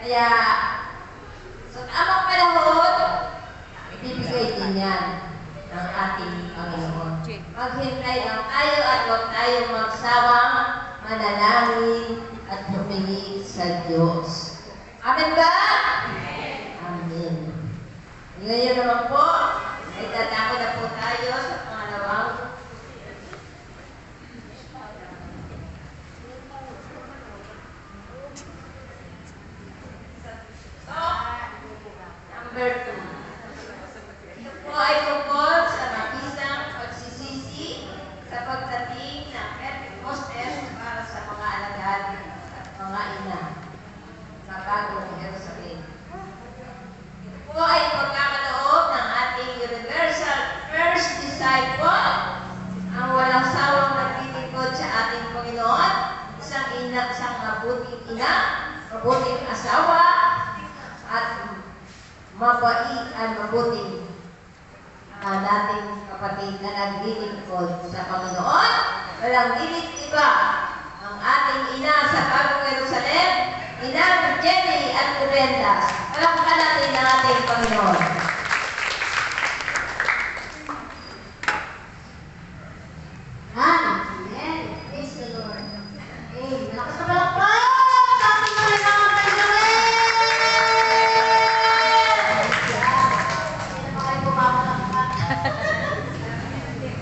Kaya, sa tamang panahon, ibibigay din yan ng ating Panginoon. Maghintay lang tayo at huwag tayo magsawang manalangin at humingi sa Diyos. Amen ba? Amen. Ngayon naman po, ay tatako na po tayo sa pangalawang number 2. Ito po ay tungkol sa mabisang pagsisisi sa pagdating ng Pentecostes para sa mga alagad at mga ina sa bagong Jerusalem. Ito po ay pagkakaloob ng ating universal first disciple, ang walang sawang naglilingkod sa ating Panginoon, isang mabuting ina, mabuting asawa, at mabait at mabuting nating kapatid na naglilingkod sa Panginoon. Walang gilit iba ang ating ina sa bagong Jerusalem, Inang Jenny at Kubendas. Palakpakan natin ang ating Panginoon. Amen. Praise the Lord. Amen. Malakas na palakpak! Ating Panginoon!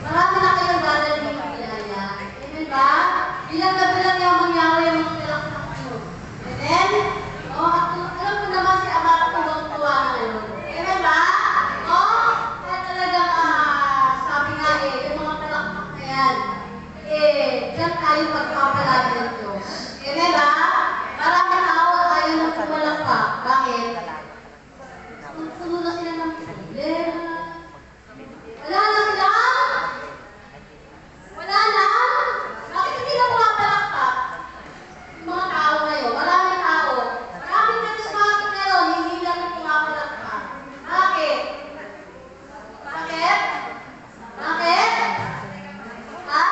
Marami na kayong dadaling ng pilaya. Amen ba? Bilang na bilang yung mangyari yung mga pilak-pilak nyo. Amen? O, alam mo naman si Ama tuwang-tuwa ngayon. Amen ba? O, kaya talagang sabi nga yung mga pilak-pilak na yan, dyan tayo magpapalagi ng Diyos. Amen ba? Marami tao ayaw na pumalakpak. Bakit? Puno na sila ng problema. Wala na sila? Wala na? Bakit hindi na pumapalakpak? Yung mga tao ngayon, maraming tao. Maraming charismatic ngayon, hindi lang pumapalakpak. Bakit? Bakit? Bakit? Ha?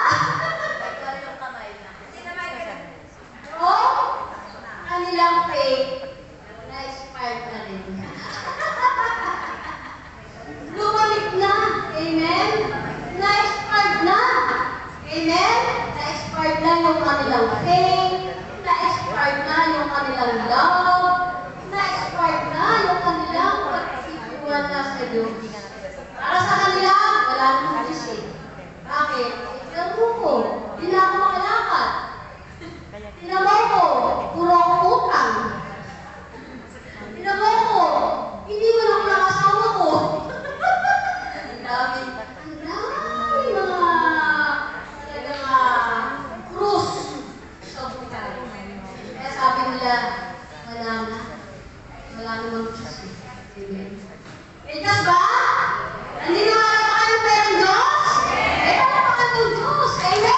Oh? Kanilang faith na-expired na rin. Lumamig na. Amen? Na-expired na. Amen? Na-expired na yung kanilang faith. Na-expired na yung kanilang love. Na-expired na yung kanilang pagkakituan na sa Diyos. Para sa kanila, wala namang Diyos eh. Bakit? Tignan mo ko. Hindi na ako makalakad. Tignan mo ko. Puro ako utang. Tignan mo ko. Hindi mo lang nakasawa ko. Ang dami mga talagang krus sa buhay. Kaya sabi nila, wala na. Wala namang Diyos. Amen. Ligtas ba? Nandito ka na ba kayo perang Diyos? Ito na pa kayo Diyos. Amen!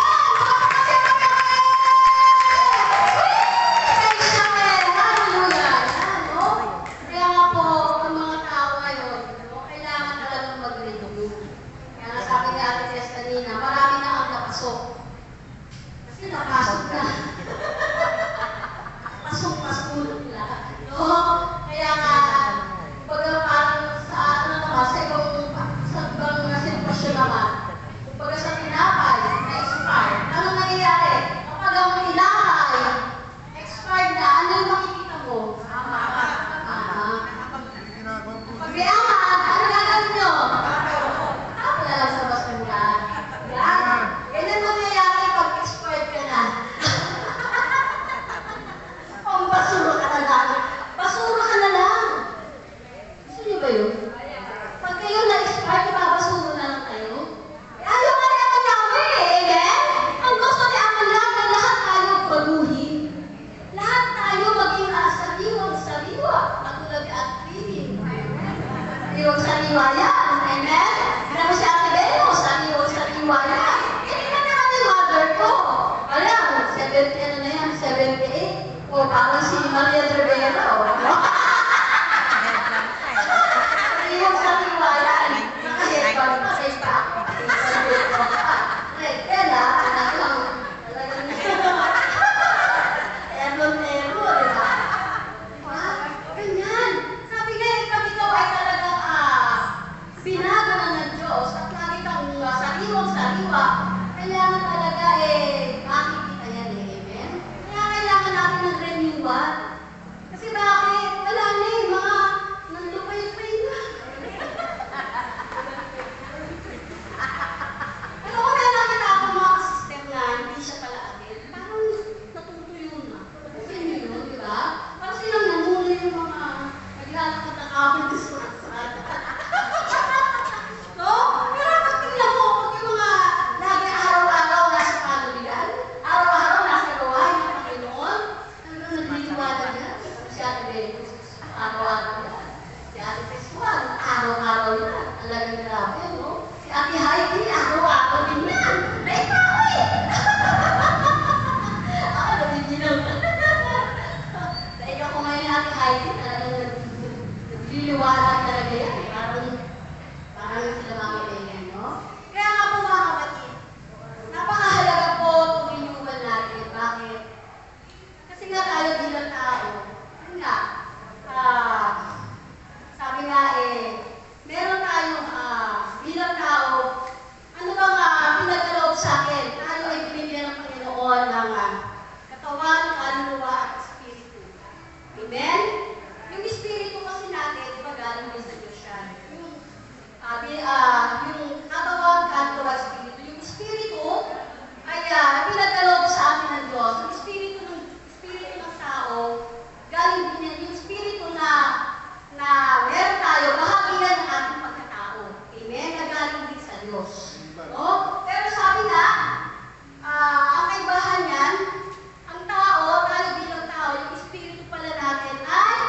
Kaya nga po, ang mga tao ngayon, kailangan talagang mag-review. Kaya nga sabi ni Ate Tess kanina, marami na ang napasok. Kasi napasok na. Pasok-pasok na. No? Kaya nga, kumbaga parang sa ano naman, sa ibang sitwasyon naman, kumbaga sa tinapay, na-expired. Ano nangyayari? Kapag ang tinapay, expired na, ano yung makikita mo? Pag may angat, ano gagawin nyo? Wala lang sa basura. Yan. Ganyan mangyayari pag expired ka na. Pang basura ka na lang. Basura ka na lang. Gusto niyo ba yun? Pag kayo na-expired, ibabasura na lang kayo. Ayaw nga niya manyawi eh. Amen? Ang gusto niya ang lang na lahat tayo baguhin. Lahat tayo maging sariwa. Katulad ni Ate Phoebe. Sariwang sariwa yan. Amen? Alam mo si Ate Belo, sariwang sariwa yan. Hindi na naman yung mother ko. Alam, 70 ano na yan, 78. O parang si Maria Rivera. Sariwang sariwa yan. Kasi parang pa. Yan anak lang. Talagang Ero, di ba? Talagang grabe, no? Si Ate Heidi, ako din yan. May tao eh! Ako nabibinaw na. Dahil ako ngayon ni Ate Heidi, talagang nagliliwanag talaga yan. Parang sila mga kaibigan, no? Kaya nga po mga kapatid, napakahalaga po itong inuman natin. Bakit? Kasi nga tayo bilang tao, yun nga, sabi nga meron tayong bilang tao, ano bang pinagkaloob sa akin? Tayo ay binibigyan ng Panginoon ng katawan, kaluluwa at espiritu. Amen? Yung espiritu kasi natin, di ba galing din sa Diyos yan? Yung katawan, kaluluwa, espiritu. Yung espiritu ay pinagkaloob sa akin ng Diyos. Yung espiritu ng tao, galing din yan. Yung espiritu na meron tayo, bahagi yan ng ating pagkatao. Amen? Nagaling din sa Diyos. No? Pero sabi nga, ang kaibahan yan, ang tao, tayo bilang tao, yung espiritu pala natin ay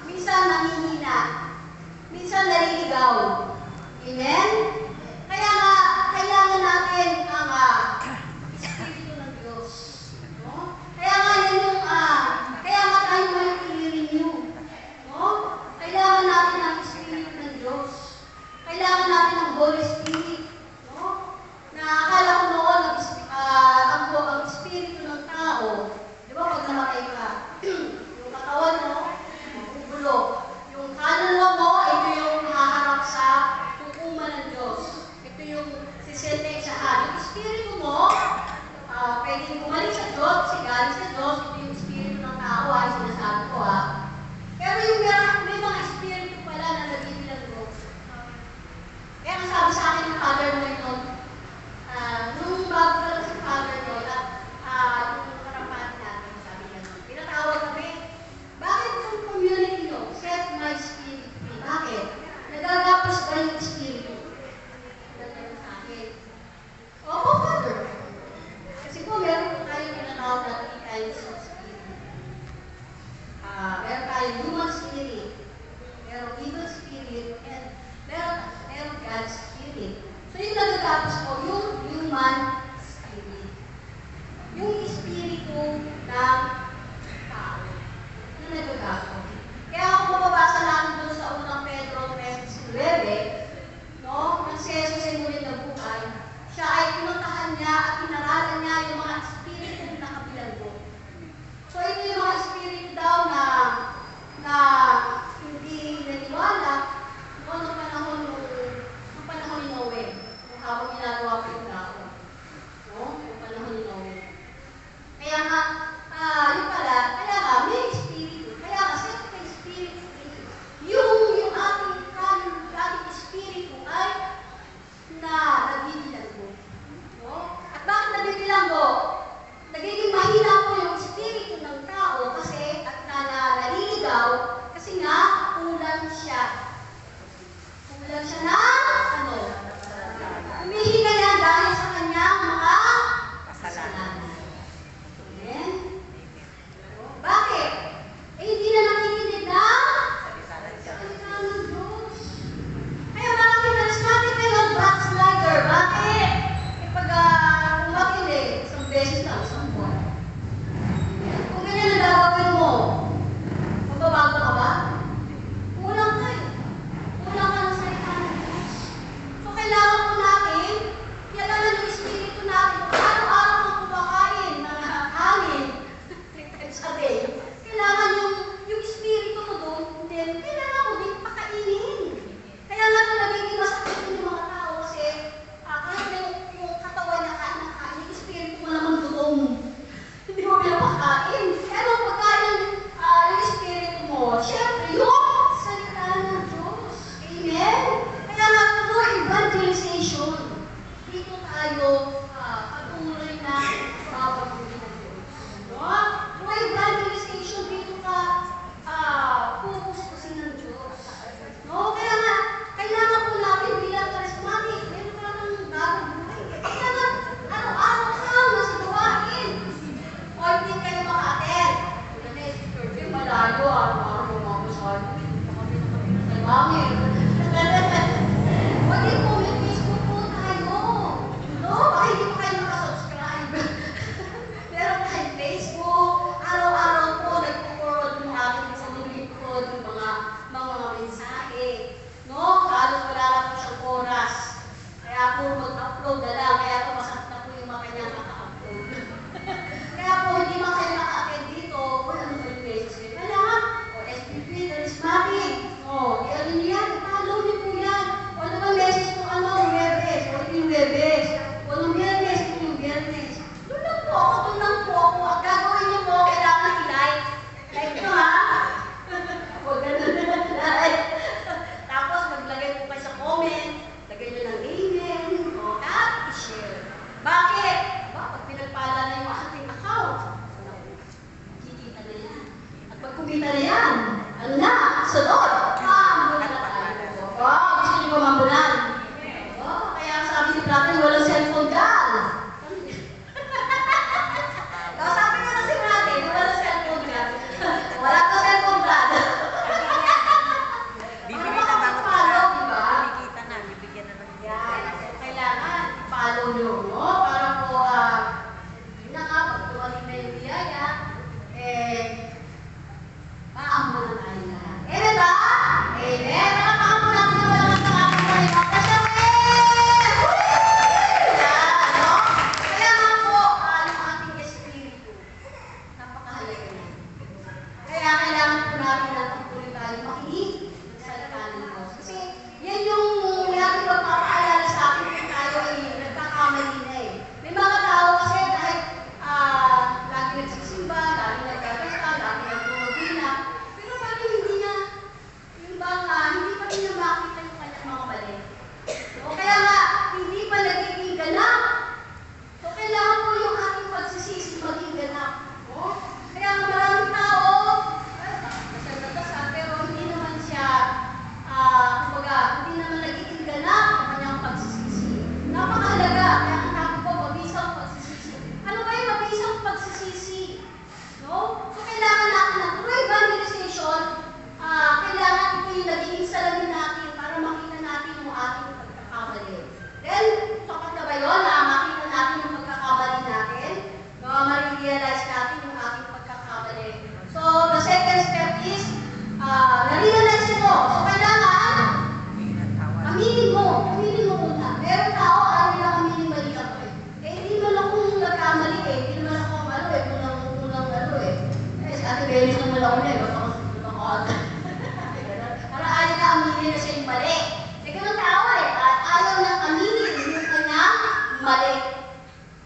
minsan nanghihina, minsan naliligaw. Amen? Kaya nga, kailangan natin ang espiritu ng Diyos. No? Kaya nga yan yung, kaya nga tayo may i-renew. No? Kailangan natin ang espiritu ng Diyos. Kailangan natin ang Holy Spirit. No? Na akala ko noon, ang espiritu ng tao, di ba pag namatay ka, yung katawan mo, magugulo. Yung kaluluwa mo, ito yung haharap sa hukuman ng Diyos. Ito yung sisentesahan. Yung espiritu mo, pwedeng bumalik sa Diyos, kasi galing sa Diyos, ito yung espiritu ng tao, ay sinasabi ko Pero yung may mga espiritu pala na nabibilang ko. Kaya ang sabi sa akin ng Father mo noon, nung bago ka lang si Father mo, yung karampatan natin, sabi niya, pinatawag kami, bakit yung community nyo, set my spirit free? Bakit? Nagagapos ba yung espiritu? Nagagapos sa akin. Opo, Father. Kasi po, meron po tayong pinatawag na 3 kinds of spirit. Meron tayong human spirit, meron evil spirit, and meron God's spirit. So yung nagagapos po, yung human spirit. Yung espiritu ng tao na nagagapos. Kaya ako mababasa natin doon sa unang Pedro 3:9, no? Nang si Jesus ay muling nabuhay, siya ay pinuntahan niya at pinaralan niya yung mga espiritu na kabilanggo. So ito yung mga espiritu daw na hindi naniwala noong panahon ni Noe, nung habang ginagawa pa yung tao. No? Yung panahon ni Noe. Kaya nga, yun pala, kaya nga, may espiritu. Kaya nga, set ka espiritu. Yung ating espiritu ay nabibilang mo. No? At bakit nabibilang mo? Nagiging mahina po yung espiritu ng tao kasi at naliligaw kasi nga kulang siya. Kulang siya na humihina yan dahil sa kanyang mga kasalanan. Amen? Bakit? Hindi na nakikinig na salita ng Diyos. Kaya marami charismatic ngayon, backslider. Bakit? Pag umakinig, isang beses lang, isang buwan. Kung ganyan ang gagawin mo, magbabago ka ba? Kulang ka eh. Kulang ka ng salita ng Diyos. Sunod. Maambunan na tayo. Gusto niyo ba maambunan? Kaya sabi ni Brother, walang cellphone dyan. Sabi niya na si Brother, walang cellphone dyan. Wala ka cellphone, Brother. Bibili na ba ako para kumikita na, bibigyan na lang. Yan. Kailangan follow nyo, no? Para po, pag dumating na yung biyaya, maambunan tayo lahat. Amen ba? Amen. Palakpakan po natin ang walang sa ating mga Pastor Wen! Yan, no? Kaya nga po, yung ating espiritu, napakahalaga na. Kaya kailangan po natin na pagtuloy tayo makinig sa salita ng Diyos. Kasi yan yung lagi magpapaalala sa akin kung tayo ay nagkakamali na eh. May mga tao kasi kahit lagi nagsisimba, lagi nagkakasta, lagi nagpumabina, pero parang hindi na, yung bang hindi pa rin na makita yung kanyang mga mali. O kaya nga, hindi pa nagiging ganap. So kailangan po yung ating pagsisisi maging ganap. O? Kaya nga maraming tao, dasal-dasal, pero hindi naman siya, kumbaga, hindi naman nagiging ganap ang kanyang pagsisisi. Napakahalaga. Kaya ang sabi ko, mabisang pagsisisi. Ano ba yung mabisang pagsisisi? No? So kailangan natin na through evangelization, kailangan ito yung nagiging salamin natin para makita natin yung ating pagkakamali. Then, sapat na ba yun na makita natin yung pagkakamali natin? No, ma-realize natin yung ating pagkakamali. So, the second step is, na-realize mo. So, kailangan, aminin mo muna. Meron tao, ayaw nila aminin mali ako eh. Hindi mo lang kung nagkamali eh. Hindi naman ako unang si Ate Belis naman ako na eh. Ba't ako agad? Para ayaw na aminin na siya yung mali. Ganun tao eh. Ayaw na aminin yung kanyang mali.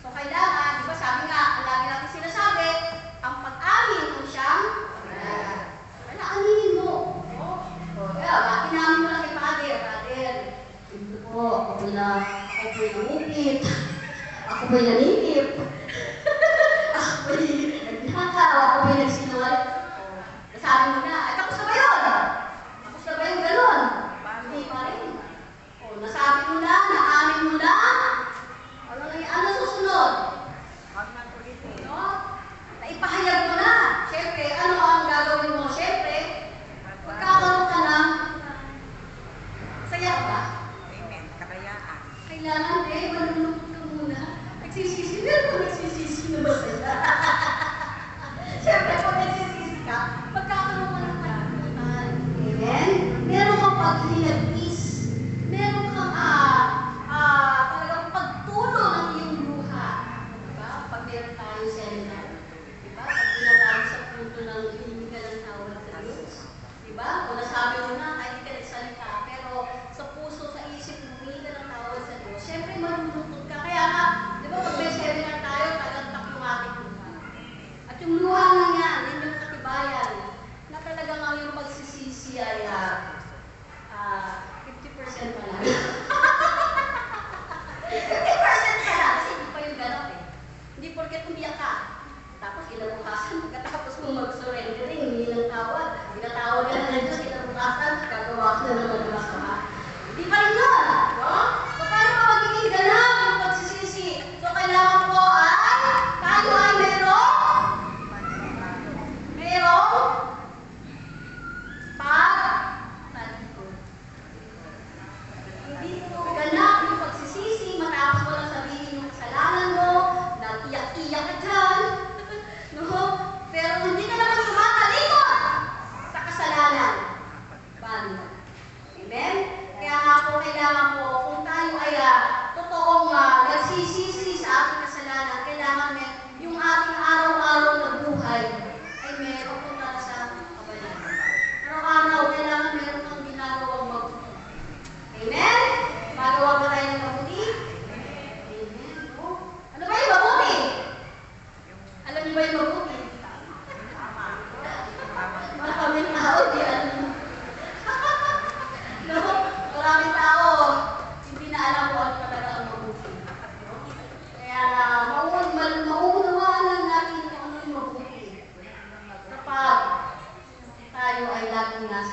So kailangan, di ba sabi nga, lagi natin sinasabi, ang pag-amin kung siyang wala, aminin mo. Kaya, inamin mo lang kay Father. Ito po, ako po'y nangupit. Ako po'y nanipip. Ako po'y nagnakaw. Ako po'y nagsinungaling. Nasabi mo na, ay tapos na ba yun? Tapos na ba yung gano'n? Hindi pa rin. Nasabi mo na, naamin mo na. Ano susunod? Huwag na ulitin. No? Naipahayag mo na. Siyempre, ano ang gagawin mo? Siyempre, magkakaroon ka ng saya ba? Amen. Kalayaan. Kailangan malulungkot ka muna. Nagsisisi, pero kung nagsisisi na ba sila? Siyempre, kung nagsisisi ka, magkakaroon ka ng kalimutan. Amen? Meron kang pag-hinagis. Meron kang talagang pagtulo ng iyong luha. Diba? Pag meron tayo seminar. Diba? Pag pinatawag sa punto ng hindi ka ng tawag sa Diyos. Diba? Kung nasabi mo na, kahit hindi ka nagsalita, pero sa puso, sa isip, hindi ka ng tawag sa Diyos. Siyempre, malulungkot ka. Kaya nga, di ba, pag may seminar tayo, tagantak yung ating luha. At yung luha na yan, yun yung katibayan, na talaga nga yung pagsisisi ay 50% pa lang. 50% pa lang, kasi hindi pa yung ganap eh. Hindi porket umiyak ka. Tapos kinabukasan, pagkatapos mo mag-surrendering, hindi lang tawad. Pinatawad ka na ng Diyos, kinabukasan, gagawa ka na naman ng masama. Hindi pa rin yun. No? So, paano pa magiging ganap yung pagsisisi? So, kailangan po ay, tayo ay merong pagtalikod. Hindi po ganap yung pagsisisi, matapos mo lang sabihin yung kasalanan mo, nag-iyak-iyak ka dyan. No? Pero hindi ka naman tumatalikod sa kasalanan. Bali. Amen? Kaya nga po kailangan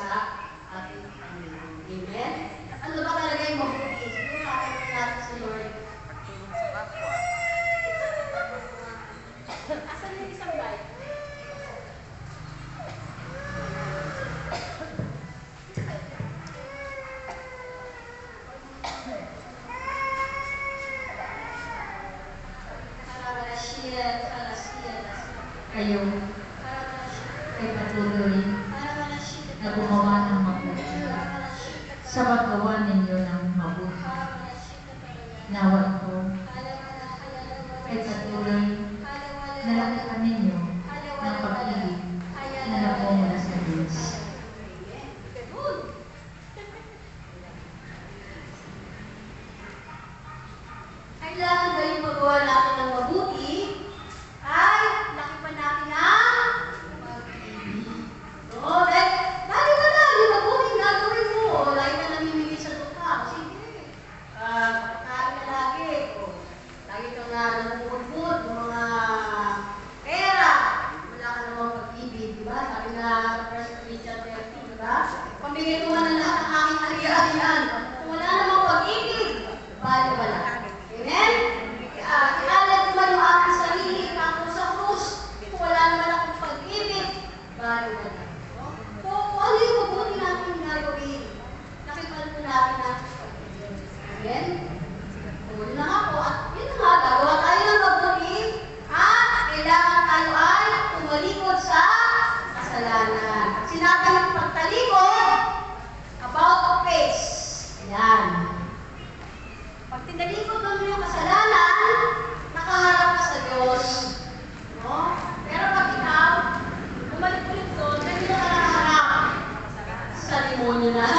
sa ating Panginoon. Amen? Ano ba talaga yung mabuti? Siguro kakaroon natin sa Lord. Tulong sa kapwa. Asan yung isang bike? Kayo ay patuloy na gumawa ng mabuti sa paggawa ninyo ng mabuti. Nawa ito ay patuloy na lakihan ninyo ng pag-ibig na nagmumula sa Diyos. Kailangan ba yung magawa natin ng mabuti? Ay, laki pa natin ang pag-ibig. Oo, dahil wala, yung mabuting gagawin mo. Lagi ka namimili sa tukha. Sige, pagkain ka lagi. Lagi ka nga namumudmud ng mga pera. Wala ka namang pag-ibig, di ba? Sabi nga sa 1 Corinthians 13, di ba? Pamigay ko man ang lahat ng aking ari-arian. Kung wala namang pag-ibig, bali wala. Amen? Ialat ko man yung aking sarili, ako sa krus. Kung wala naman akong pag-ibig, bali wala. So, kung ano yung mabuti natin gagawin, nakipan po natin ang pag-ibig. Amen? Yun na nga po. At yun na nga, gagawa tayo ng mabuti. Kailangan tayo ay tumalikod sa kasalanan. Sinabi yung pagtalikod, about a face. Ayan. Pag tinalikod mo yung kasalanan, nakaharap ka sa Diyos. No? Pero pag ikaw, bumalik-ulit doon, hindi na ka nakaharap sa demonyo na.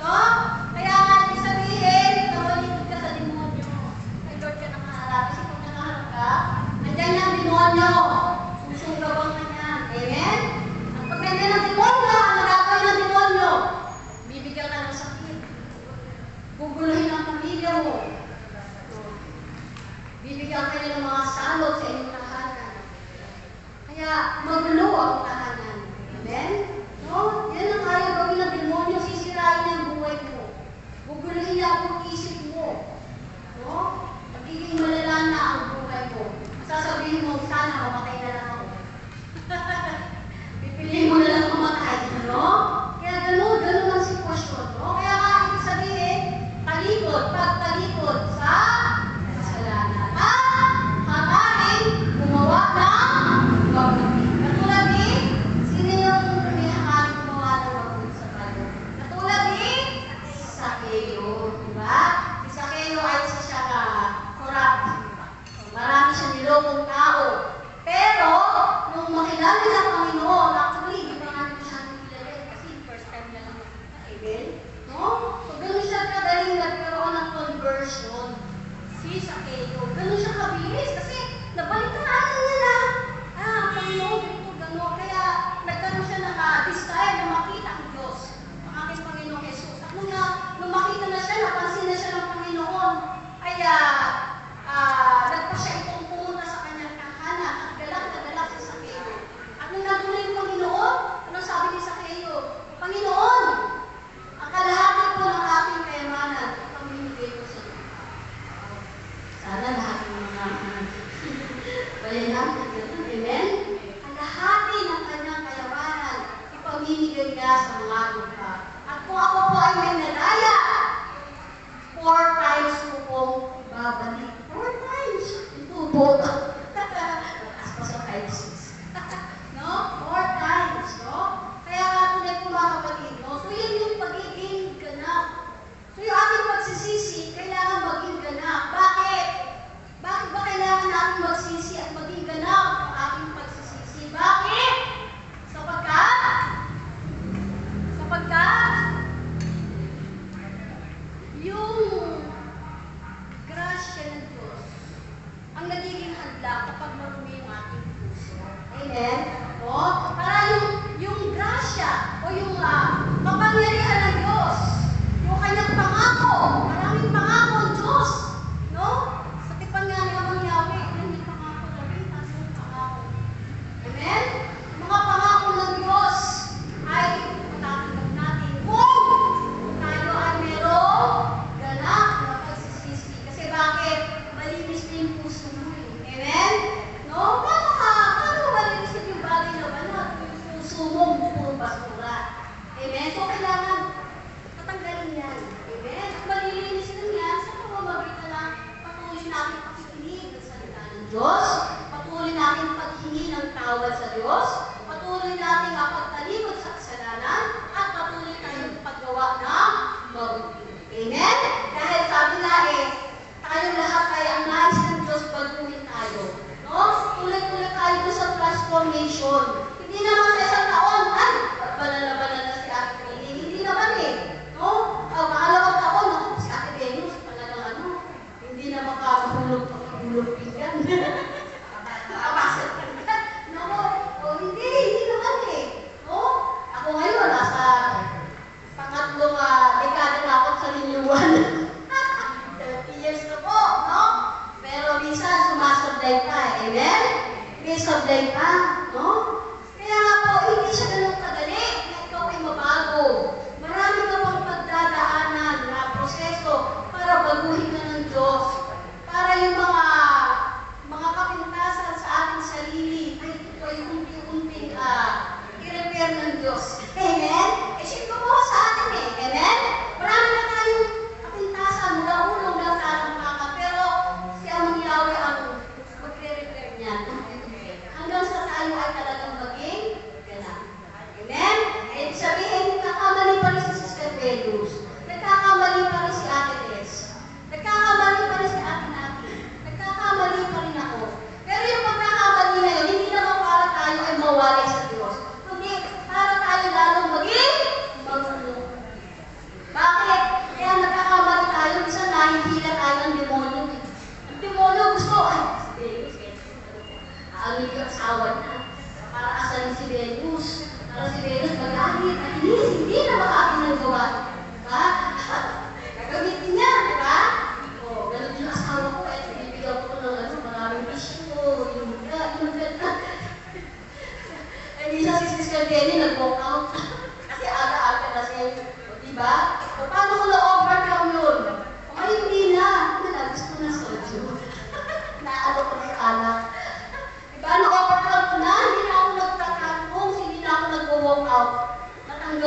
No? Kaya nga, ibig sabihin, nawalikod ka sa demonyo. Kay Lord ka nakaharap. Kasi kung nakaharap ka, andyan yung demonyo. Susugabang ka niya. Amen? At pag nandiyan ang demonyo, ano gagawin ng demonyo? Bibigyan ka ng sakit. Guguluhin ang pamilya mo. Bibigyan kayo ng mga salot sa inyong tahanan. Kaya magulo ang tahanan. Amen? No? Yan ang ayaw gawin ng demonyo. Sisirain niya ang buhay mo. Guguluhin niya ang isip mo. No? Magiging malala na ang buhay mo. Sasabihin mo, sana mamatay na lang ako. Pipiliin mo na lang mamatay. No? Kaya ganun ang sitwasyon. No? Kaya nga, ibig sabihin, pagtalikod sa kasalanan. At hangarin gumawa ng mabuti. Katulad ni, sino yung may hangarin gumawa ng mabuti sa kanya? Katulad ni Sakeo. Diba? Si Sakeo ay isa siya na corrupt. Marami siya nilokong tao. Pero, nung makilala niya ang Panginoon, actually, di ba natin siya nakilala kasi first time na lang nakita. Amen? No? So, ganun siya kadaling nagkaroon ng conversion. Si Sakeo. Ganun siya kabilis kasi nabalitaan niya na. Panginoon, ganito, gano'n. Kaya nagkaroon siya ng desire na makita ang Diyos. Ang aking Panginoon Jesus. At nung makita na siya, napansin na siya ng Panginoon, ay nagpa siya itong pumunta sa kanyang tahanan at galak na galak si Sakeo. At nung nagulo yung Panginoon, anong sabi ni Sakeo? Panginoon, ang kalahati po ng aking kayamanan, pamimigay ko sa iyo. Sana lahat ng mga bayanan, amen? Kalahati ng kanyang kayamanan, ipamimigay niya sa mga lupa. At kung ako po ay may nadaya, 4 times ko pong babalik. 4 times. Ito po. As pa sa 5, 6. No? 4 times. No? Kaya nga tunay po mga kapatid, no? So yun yung pagiging ganap. So yung ating pagsisisi, kailangan maging ganap. Bakit? Bakit ba kailangan natin magsisi at maging ganap ang ating pagsisisi? Bakit? Sapagkat yung grasya ng Diyos ang nagiging hadlang kapag marumi yung ating puso. Amen? O? Para yung grasya o yung kapangyarihan ng Diyos, yung kanyang pangako, maraming pangako ang Diyos. No? Sa tipan nga ni Amang Yahweh, hindi pangako namin, ang pangako. Amen? Mga pangako ng Diyos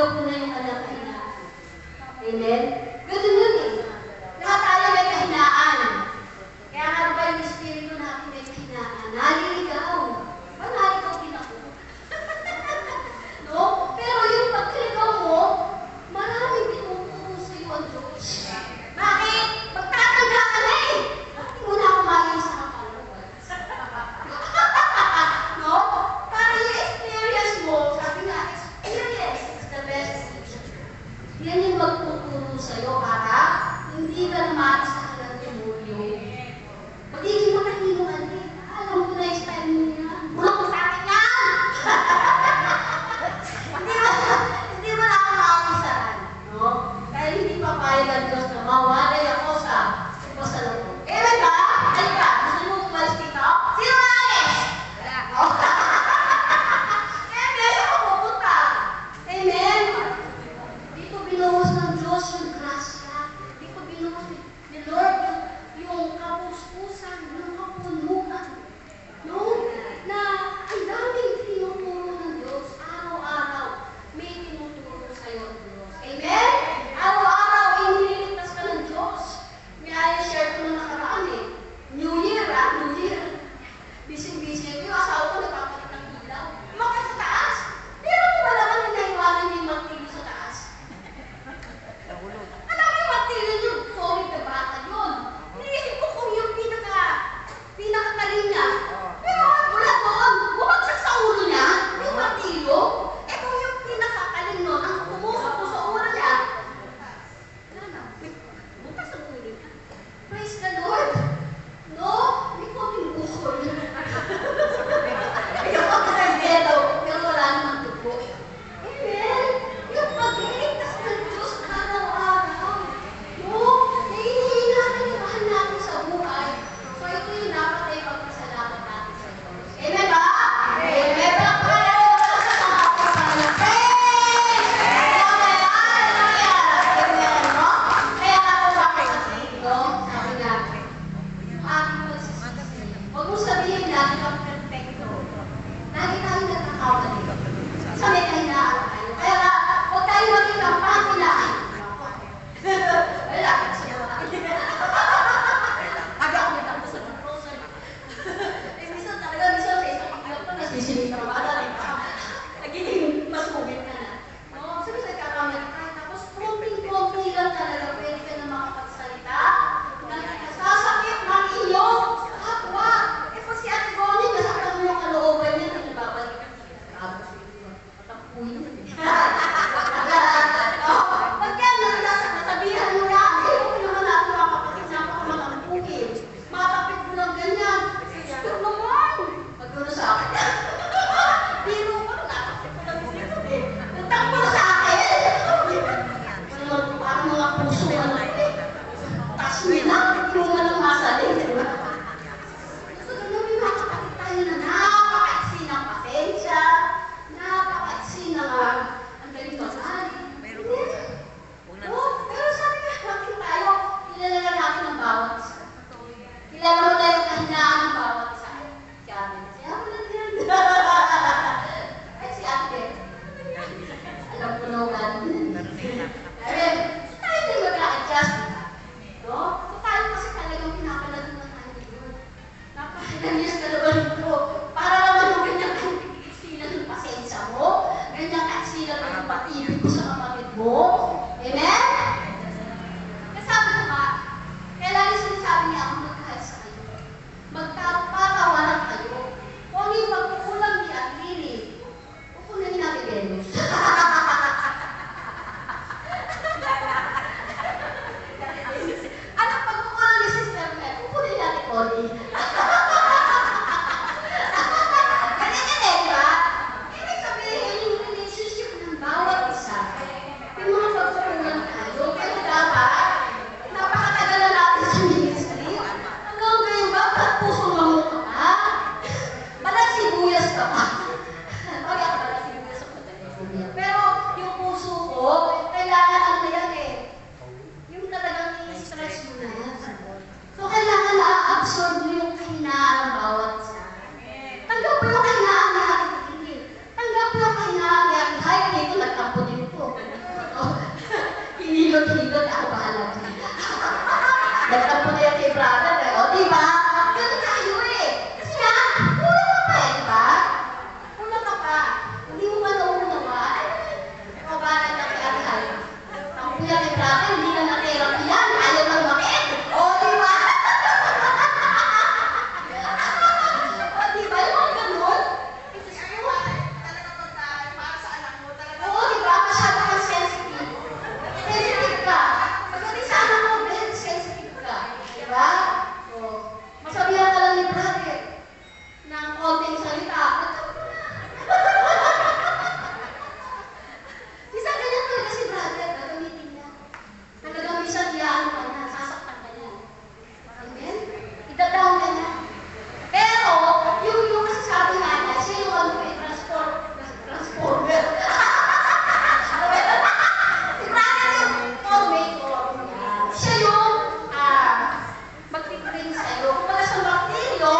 daw po na yung kanyang kahinaan. Amen? Ganun yun eh. Lahat tayo may kahinaan. Kaya nga ba yung espiritu natin may kahinaan? Naliligaw. Ba naligaw din ako? No? Pero yung pagkaligaw mo, maraming tinuturo sa iyo ang Diyos. Bakit? Magtatanda ka na eh. Bakit mo na kumain sa kapalawan? No? Para yung experience mo, sabi nga, experience is the best teacher. Yan yung magtuturo sa'yo para hindi ka naman sa hanggang tumulyo. Magiging makahilo ka din. Alam ko na yung style mo yan. Bulok mo sa akin yan! Hindi mo na ako makakisahan. No? Dahil hindi papayag ang Diyos na mawalay ako sa pasalubong. Amen ba? Halika, gusto mo umalis dito? Sino maalis? Amen, ako pupunta. Amen. Dito binuhos ng Diyos yung grasya. Dito binuhos ni Lord yung kapuspusan, yung kapunuan. No? Na ang daming tinuturo ng Diyos. Araw-araw may tinuturo sa'yo ang Diyos. Amen? Araw-araw iniligtas ka ng Diyos. May share ko na nakaraan eh. New Year, New Year. Busy-busy. Yung asawa ko nagpapalit ng ilaw. Umakyat sa taas. Pero kung wala ka na naiwanan niya yung martilyo sa taas. Alam mo yung martilyo yung solid na bata yun. Iniisip ko kung yung pinakatalim niya. Pero wala doon. Bumagsak sa ulo niya. Yung martilyo. Eh kung yung pinakatalim nun, ang pumusok po sa ulo niya. Wala na. Bukas ang ulo niya. Praise the Lord. No? Hindi ko pinukol. Yung pagkakagelo, pero wala namang dugo. Amen? Yung pag-iligtas ng Diyos araw-araw. No? Na iniingatan yung mahal natin sa buhay. So ito yung dapat ay pagpasalamat natin sa Diyos. Amen ba? Amen. Pero pangalawa ko sa pagpasalamat. Praise! Amen, no? Kaya ako bakit no? Sabi nga, yung ating pagsisisi. Huwag mo sabihin lagi kang perfecto. Lagi tayong nagkakamali. Sa may kahinaan tayo. Kaya nga, huwag tayo maging ang panghinaan. Wala ka siya. Aga ako nagtapos ng rosary. Eh, minsan talaga, minsan sa isang iglap pa, nasisilip ka ba? Nagiging masugit ka na. No? Sabi sa kakamali tayo. Tapos, konting-konti lang talaga pwede ka na makapagsalita. Sasakit ng iyong kapwa. Eh, pag si Ate Bonnie, nasaktan mo yung kalooban niya, nagbabalik ka. Patapuin. Pagka nasabihan mo na, eh, okay naman natin mga kapatid na makamatangpukin. Matapit mo lang ganyan. Pero naman, pagkulo sa akin. Biro ko, natapit ko lang dito eh. Nagtakbo na sa akin. Parang mga puso na lang eh. Tapos nila, hindi mo na lang masalit. So, ganun yung mga kapatid tayo na napakaiksi ng pasensya, napakaiksi ng ang galing masali. Pero sabi nga natin tayo, kilala na natin ang bawat isa. Kilala mo na yung kahinaan ng bawat isa. Si Ate, si Ate na yan. Ay, si Ate. Alam ko na ulan. Amen. Tayo din mag-a-adjust. No? So, tayo kasi talagang pinapalagunan tayo dito. Napakailang years ka naman dito. Para naman yung ganyang kaisilan ng pasensya mo, ganyang kaisilan ng pag-ibig mo sa kapatid mo. Amen? Kasabi ko ba, kaya lagi sinasabi niya ako magkahal sa kayo. Magpatawanan kayo. Kung ano yung pagkukulang ni at Lily, kukunin natin Venus. Anong pagkukulang ni Sister Mel? Kukunin natin Connie. Ganyan yan eh, di ba? Ibig sabihin, yung relationship ng bawat isa, yung mga pagkukulang brother, hindi na na-therapy yan. Ayaw lang bakit. O, di ba? O, di ba? Yung mga ganun. Oo, di ba? Masyado kang sensitive. Sensitive ka. Pagdating sa anak mo, very sensitive ka. Di ba? O, masabihan ka lang ni brother ng konting salita. Minsan ganyan talaga si brother, gagamitin niya. Talagang minsan iyaan ka na, sasaktan ka niya. Amen? Ida-down ka niya. Pero, yung masasabi nga niya, siya yung ano eh, transformer. Si brother yung formator. Siya yung magpipring sa'yo. Kung wala siyang bakteryo,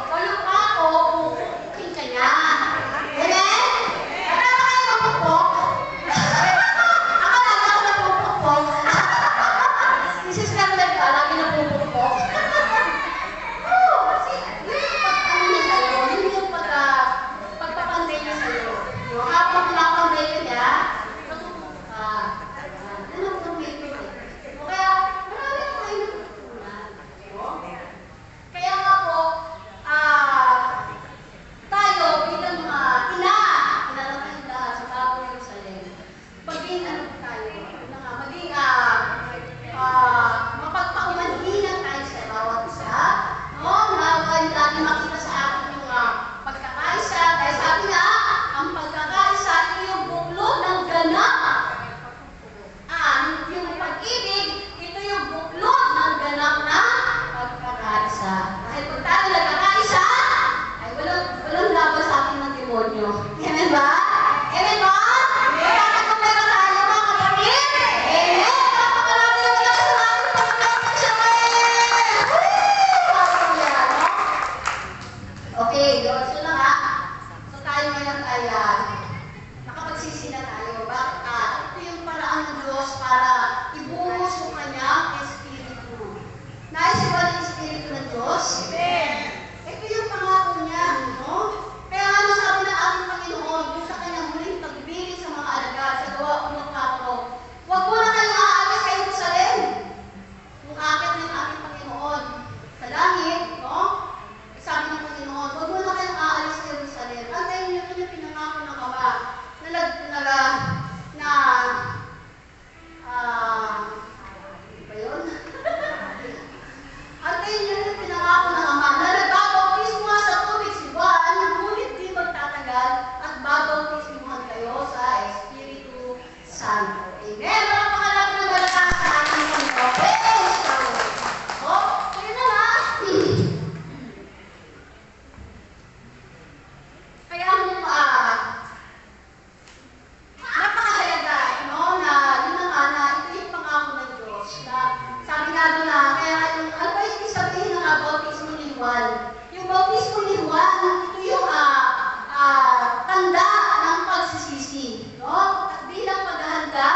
o yung ako, pupukin ka niya. Amen? Natama kayo mapupok? Ako lang ako napupukpok. Si Sister Lega, lagi napupukpok. Oo, kasi yun yung pag-ano niya sa'yo, yun yung pagpapantay niya sa'yo. Yung habang pinapantay ka niya, matutulog ka. Yan ang formator eh. O kaya, marami ang tayo natutunan. Kaya nga po, tayo bilang mga ina ng tayong lahat sa bagong Jerusalem, maging ano po tayo, maging mapagpaumanhinan tayo sa bawat isa, no? Nawag lagi makita sa akin yung pagkakaisa, dahil sabi nga, ang pagkakaisa ay yung buklod ng ganap. Yung pag-ibig, ito yung buklod ng ganap na pagkakaisa. Dahil pag tayo nagkakaisa, ay walang laban sa akin ng demonyo. Amen ba? Amen ba? Magkakakumpera tayo mga kapatid? Amen! Kapapalati yung Diyos sa ating pagkakaisa siya ngayon! Hallelujah! No? Okay, yun. So na nga. So tayo ngayon ay nakapagsisi na tayo. Bakit? Ito yung paraan ng Diyos para ibuhos yung kanyang Espiritu. Nais ba ng Espiritu ng Diyos? Amen! Ito yung pangako niya, no? Kaya ano sabi ng ating Panginoon doon sa kanyang huling pagbibiling sa mga alagad sa gawa 1:4, huwag mo na kayong aalis sa Jerusalem. Yung akit ng ating Panginoon sa langit, no? Sabi ng Panginoon, huwag mo na kayong aalis sa Jerusalem. Antayin niyo ito yung pinangako ng Ama ba yun? Antayin niyo yung pinangako ng Ama na nagbabautismo sa tubig si Juan, ngunit di magtatagal at babautismohan kayo sa Espiritu Santo. Amen! Mga pangalaki ng malakas sa ating Panginoon. Praise the Lord! O, kaya na nga. Kaya mo napakahalaga, no, na yun na nga na ito yung pangako ng Diyos na sabi nga doon na, kaya yung, ano ba yung sabihin ng bautismo ni Juan? Yung bautismo ni Juan, ito yung tanda ng pagsisisi, no? At bilang paghahanda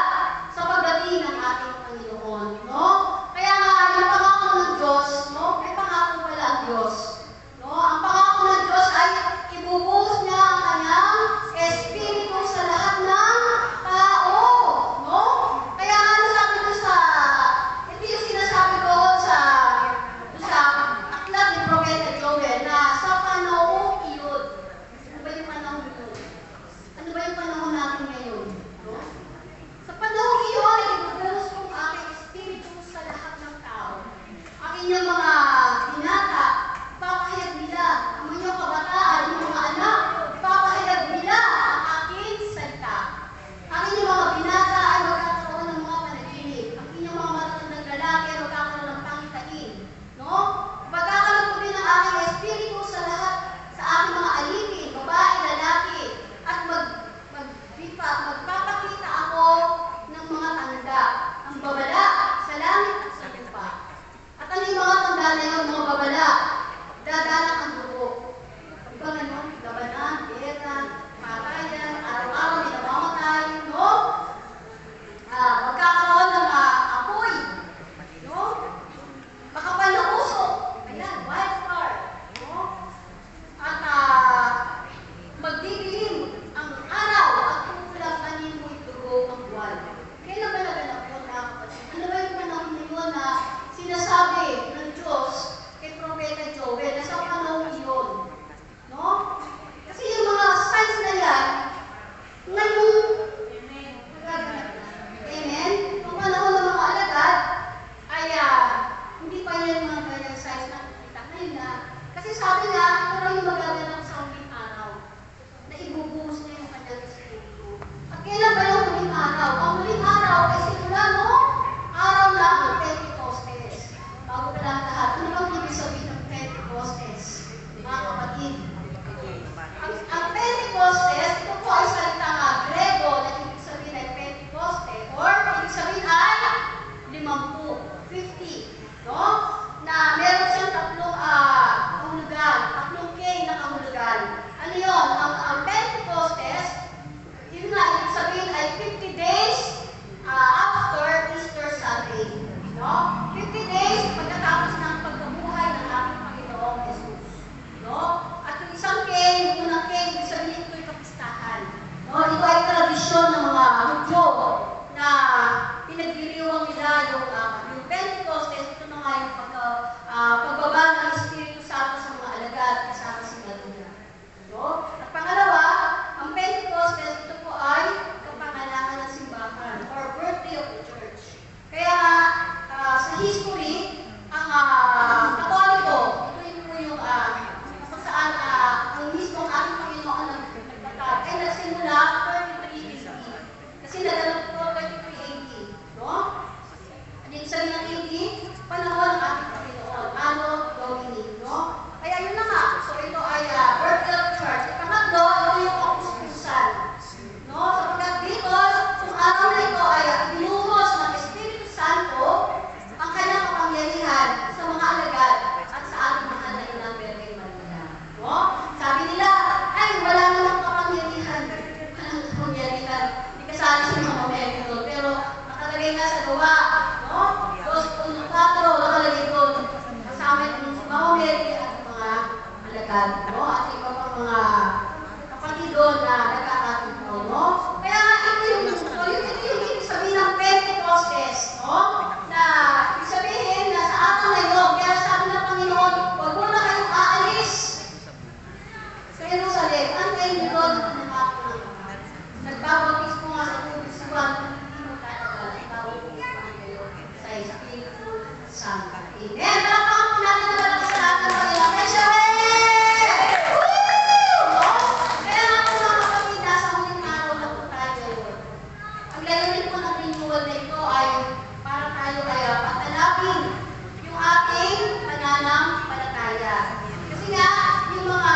sa baba, no? 2.4, nakalagay doon. Kasama yung si Mama Mary at mga alagad, no? At iba pang mga kapatid doon na nagkakatulong, no? Kaya nga ito yung ibig sabihin ng Pentecostes, no? Na ibig sabihin na sa araw na yun, kaya sabi ng Panginoon, huwag mo na kayong aalis sa Jerusalem. Antayin niyo doon at nagbabaptis ko nga sa tubig sa Juan, hindi mo tatagal, nagbabaptis ko kayo sa Espiritu Santo. Amen. Palakpakan po natin ang malakas sa lahat ng Panginoon. Kaya siya, no? Kaya nga po mga kapatid, nasa huling araw na po tayo ngayon. Ang layunin po ng renewal na ito ay para tayo ay patalapin yung ating pananampalataya. Kasi nga, yung mga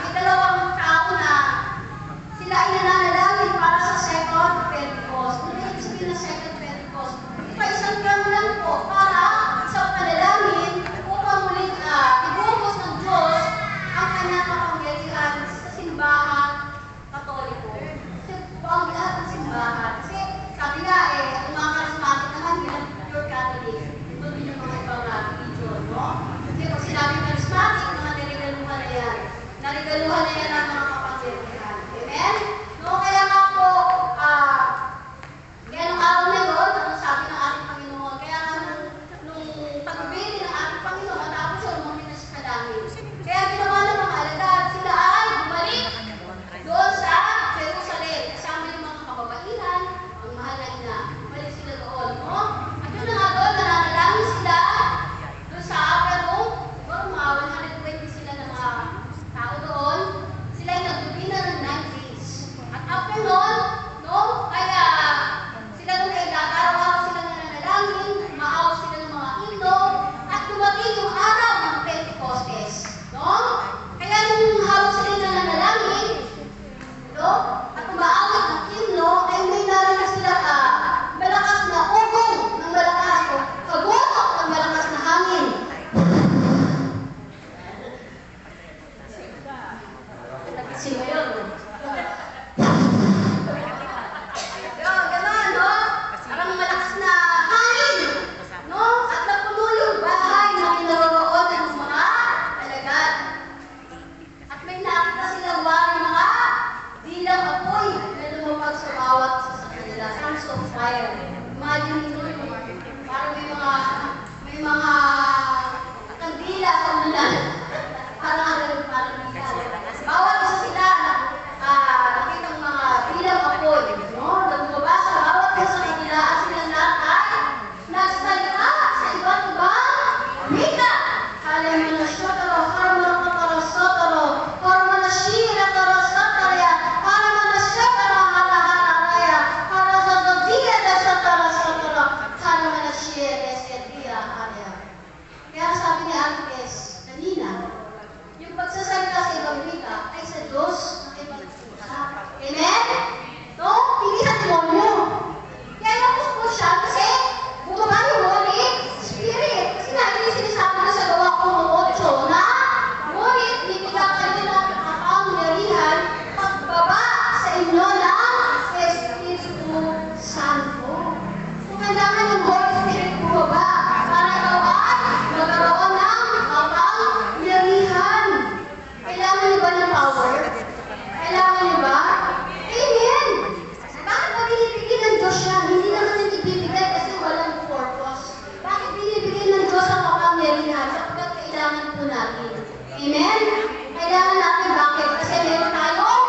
may dalawang tao na sila ay nananalangin para sa second Pentecost. Ano yung ibig sabihin ng second Pentecost? Ito isang lang po para sa panalangin upang muling ibuhos ng Diyos ang kanyang kapangyarihan sa simbahan Katoliko. Kasi po ang lahat ng simbahan. Kasi sabi nga ang mga charismatic naman bilang pure Catholic, ito din yung mga ibang religion, no? Kasi pag sinabi charismatic, mga narigaluhan na yan. Narigaluhan na yan ang mga kapangyarihan. Amen? No, kaya nga po, kaya nung araw na yun, ano sabi ng ating Panginoon, kaya nga nung pagbili ng ating Panginoon, matapos yun, lumamit na siya sa langit. Kaya ginawa ng mga alagad, sila ay bumalik doon sa Jerusalem. Kasama yung mga kababaihan, ang mahal na ina, bumalik sila doon, no? At yun na nga doon, nananalangin sila doon sa upper room, siguro mga 120 sila ng mga tao doon, sila ay nagbibina ng 9 days. At after noon, no, kaya sila doon ay araw-araw sila nananalangin, maaw sila ng mga himno, at dumating yung araw ng Pentecostes. No? Kaya nung habang sila nananalangin, no, at umaawit ng himno, ay may narinig sila malakas na ugong ng malakas o kagulok ng malakas na hangin. Sino yun? Gano'n, no? Parang malakas na hangin, no? At napuno yung bahay na kinaroroon ng mga alagad. At may nakita silang waring mga dilang apoy na lumapag sa bawat isa sa kanila. Tongues of fire. Imagine nyo, parang may mga kandila sa ulan. Parang bawat isa sila nakitang mga bilang apoy, no? Nagmaba sa bawat isa sa kanila at sila lahat ay nagsalita sa iba't ibang wika. Halemanasotaro, harmanasotaro, harmanashiratarasataria, harmanasotaro, harahararaya, harasasadia-dasatara-satara, harmanashirasedia, haraya. Kaya sabi ni Agnes kanina, yung pagsasalita sa ibang wika ay sa Diyos na ibang usap. Amen? No? Hindi sa demonyo. Kaya napos po siya kasi bumaba yung Holy Spirit. Kasi nga, hindi sinasabi na sa gawa ko ng 8 na ngunit bibigyan kayo ng kapangyarihan pagbaba sa inyo ng Espiritu Santo. So, kailangan yung Holy Spirit bumaba para ikaw ay magkaroon ng kapangyarihan. Kailangan niyo ba ng power? Kailangan niyo ba? Amen! Bakit ba binibigyan ng Diyos siya? Hindi naman yung ibibigay kasi walang purpose. Bakit binibigyan ng Diyos ang kapangyarihan? Sapagkat kailangan po natin. Amen? Kailangan natin bakit? Kasi meron tayong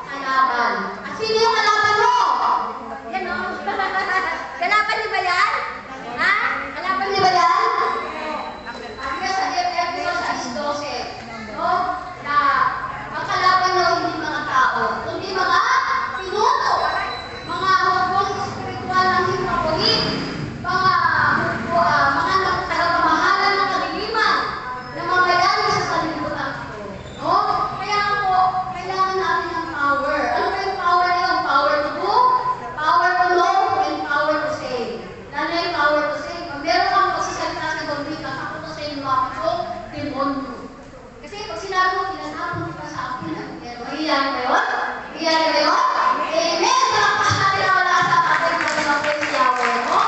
kalaban. At sino yung kalaban mo? Yan o. Kalaban niyo ba yan? Ha? Kalaban niyo ba yan? Kasi sa Efeso 6:12, no? Na ang kalaban daw hindi mga tao, kundi mga pinuno, mga hukbong espiritual ng himpapulit, mga tagapamahalan ng kadiliman na mangayari sa sanlibutan ito. No? Kaya po, kailangan natin ng power. Ano ba yung power niyo? Power to do, power to know, and power to say. Lalo yung power to say. Pag meron kang pagsasalita sa gawika, ako to say, makasok, demonyo. Kasi pag sinabi mo, tinatapon ka sa akin, mahiyan ba yun? Mahiyan ba yun? Amen! Malakpas natin ang wala sa ating pag-praise Yahweh, no?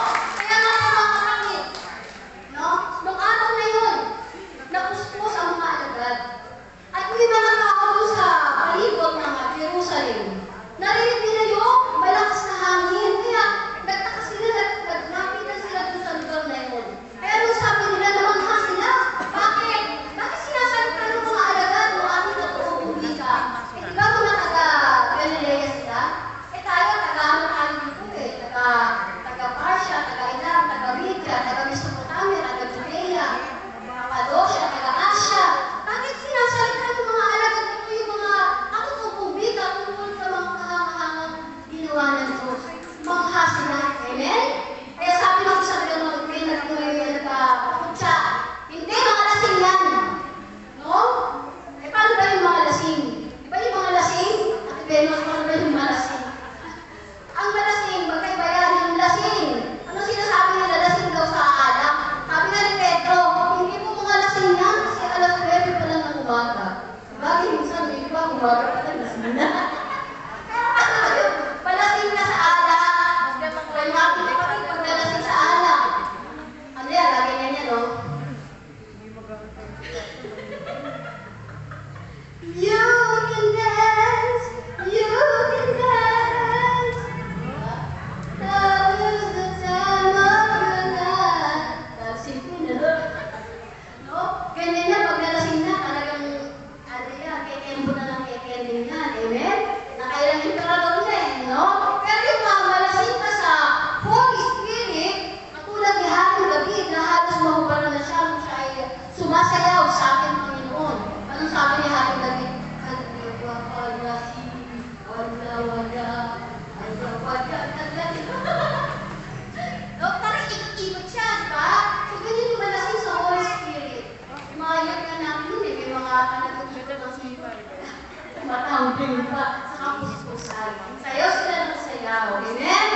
sa kapuspusan. Sayaw sila ng sayaw. Amen?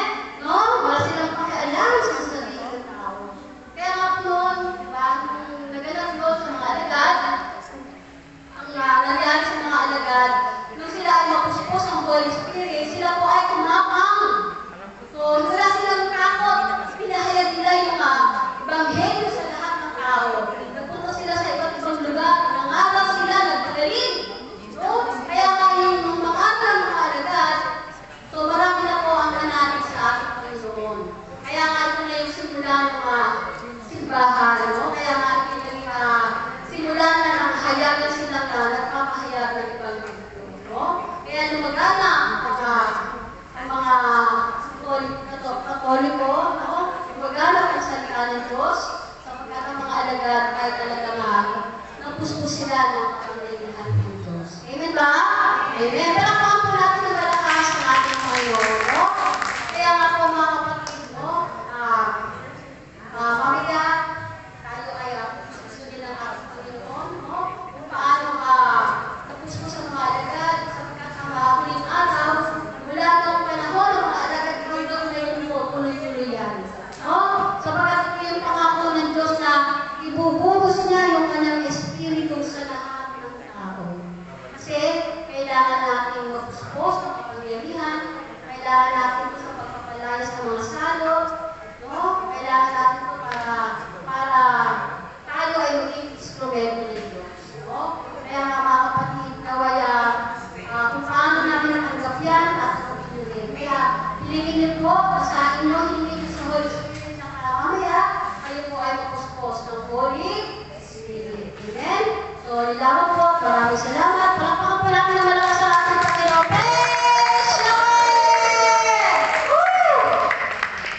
No? Wala silang pakialam sa sarili ng tao. Kaya nga po noon, diba, nung naganap doon sa mga alagad, ang nangyari sa mga alagad, nung sila ay mapuspos ang Holy Spirit, sila po ay tumapang. So, wala silang takot. Pinahayag nila yung ebanghelyo sa lahat ng tao. Nagpunta sila sa iba't ibang lugar. Nangaral sila, nagpagaling. So, kaya nga yung mga alagad, so marami na po ang nanatid sa ating Panginoon. Kaya nga ito na yung simula ng simbahan. No? Kaya nga ito yung simula na ng hayagan sila na nagpapahayag ng ebanghelyo. No? Kaya lumagana ang mga Katoliko, no? Lumagana ang salita ng Diyos sapagkat ang mga alagad ay talagang napuspos sila ng kapangyarihan ng Diyos. Amen ba? Amen. Pero kung po natin ang malakas ng ating Panginoon, no? Kaya nga po mga kapatid, no? Mamaya, tayo ay susundin ng ating Panginoon, no? Kung paano napuspos ang mga alagad sapagkat ang huling araw, mula noong panahon ng mga alagad hanggang ngayon po, tuloy-tuloy yan. No? Sapagkat ito yung pangako ng Diyos na ibubuhos niya yung kanyang espiritu sa lahat ng tao. Kasi kailangan natin mapuspos ng kapangyarihan, kailangan natin ito sa pagpapalayas ng mga salot, no? Kailangan natin ito para tayo ay maging instrumento ng Diyos. No? Kaya nga mga kapatid, nawaya kung paano namin natanggap yan at kapatuloy. Kaya hilingin niyo po, basahin niyo, hilingin niyo sa Holy Spirit na mamaya, kayo po ay mapuspos ng Holy Spirit. Amen? So, nilaman po, maraming salamat.